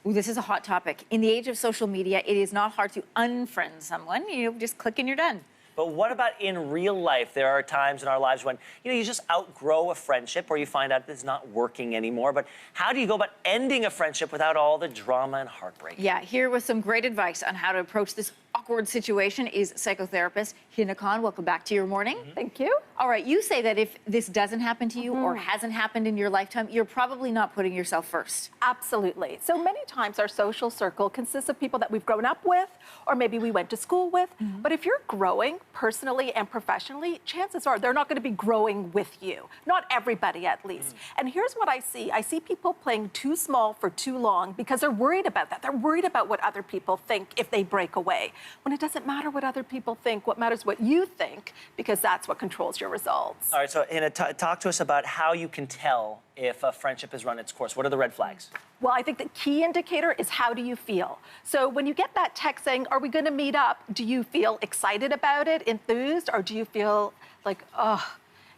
Ooh, this is a hot topic. In the age of social media, it is not hard to unfriend someone. You just click and you're done. But what about in real life? There are times in our lives when, you just outgrow a friendship or you find out it's not working anymore. But how do you go about ending a friendship without all the drama and heartbreak? Yeah, here with some great advice on how to approach this awkward situation is psychotherapist Hina Khan. Welcome back to your morning. Thank you. All right, you say that if this doesn't happen to you or hasn't happened in your lifetime, you're probably not putting yourself first. Absolutely. So many times our social circle consists of people that we've grown up with or maybe we went to school with. But if you're growing personally and professionally, chances are they're not going to be growing with you. Not everybody, at least. And here's what I see. I see people playing too small for too long because they're worried about that. They're worried about what other people think if they break away. When it doesn't matter what other people think, what matters what you think, because that's what controls your results. All right, so Hina, talk to us about how you can tell if a friendship has run its course. What are the red flags? Well, I think the key indicator is how do you feel? So when you get that text saying, are we going to meet up? Do you feel excited about it, enthused, or do you feel like,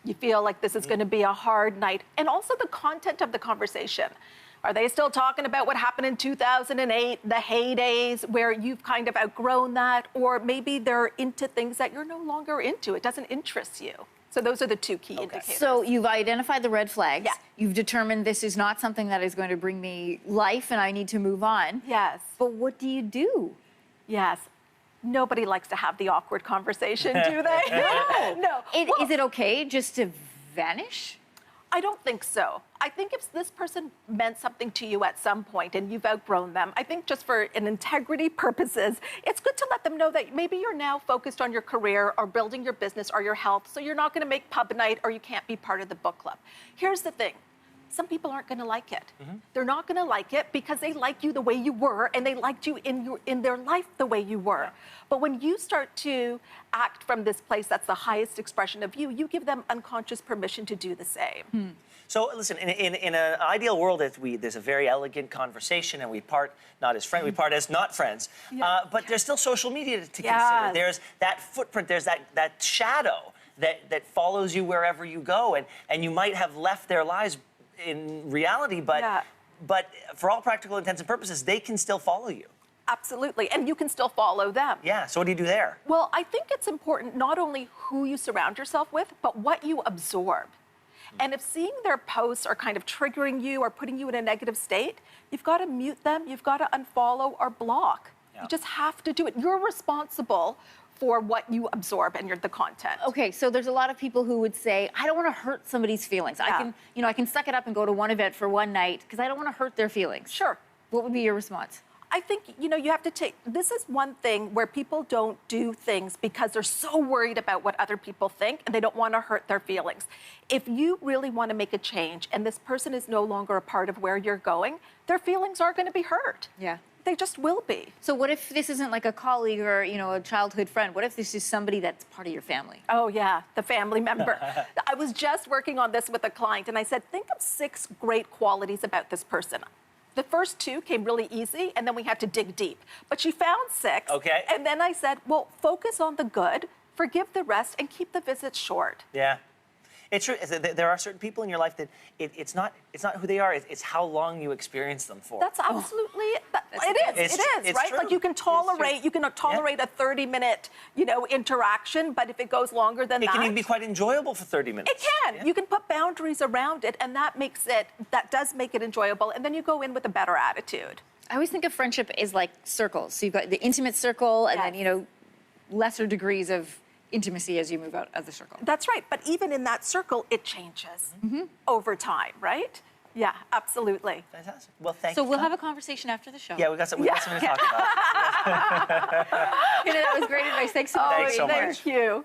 you feel like this is going to be a hard night? And also the content of the conversation. Are they still talking about what happened in 2008, the heydays, where you've kind of outgrown that? Or maybe they're into things that you're no longer into. It doesn't interest you. So those are the two key indicators. So you've identified the red flags. Yeah. You've determined this is not something that is going to bring me life and I need to move on. Yes. But what do you do? Yes. Nobody likes to have the awkward conversation, do they? No. Is it okay just to vanish? I don't think so. I think if this person meant something to you at some point and you've outgrown them, I think just for an integrity purposes, it's good to let them know that maybe you're now focused on your career or building your business or your health, so you're not going to make pub night or you can't be part of the book club. Here's the thing. Some people aren't going to like it. They're not going to like it because they like you the way you were and they liked you in their life the way you were. But when you start to act from this place that's the highest expression of you, you give them unconscious permission to do the same. So listen, in an ideal world, there's a very elegant conversation and we part not as friends, we part as not friends. But there's still social media to consider. There's that footprint, there's that shadow that follows you wherever you go. And you might have left their lives in reality, but for all practical intents and purposes, they can still follow you. Absolutely, and you can still follow them. Yeah, so what do you do there? Well, I think it's important not only who you surround yourself with, but what you absorb. And if seeing their posts are kind of triggering you or putting you in a negative state, you've got to mute them, you've got to unfollow or block. You just have to do it. You're responsible for what you absorb and the content. Okay, so there's a lot of people who would say, I don't want to hurt somebody's feelings. I can suck it up and go to one event for one night because I don't want to hurt their feelings. Sure. What would be your response? I think, you have to take, this is one thing where people don't do things because they're so worried about what other people think and they don't want to hurt their feelings. If you really want to make a change and this person is no longer a part of where you're going, their feelings are going to be hurt. Yeah. They just will be. So what if this isn't like a colleague or, a childhood friend? What if this is somebody that's part of your family? Oh, yeah, the family member. I was just working on this with a client, and I said, think of 6 great qualities about this person. The first 2 came really easy, and then we had to dig deep. But she found 6. Okay. And then I said, well, focus on the good, forgive the rest, and keep the visits short. Yeah. It's true. There are certain people in your life that it's not who they are. It's how long you experience them for. That's absolutely it is. It's Right. true. Like you can tolerate a 30-minute interaction, but if it goes longer than it can even be quite enjoyable for 30 minutes. It can. Yeah. You can put boundaries around it, and that does make it enjoyable. And then you go in with a better attitude. I always think of friendship as like circles. So you've got the intimate circle, and then lesser degrees of intimacy as you move out of the circle. That's right. But even in that circle, it changes over time, right? Yeah, absolutely. Fantastic. Well, thank you. So we'll have a conversation after the show. Yeah, we got something to talk about. That was great advice. Thanks so much. Thanks so much. Thank you.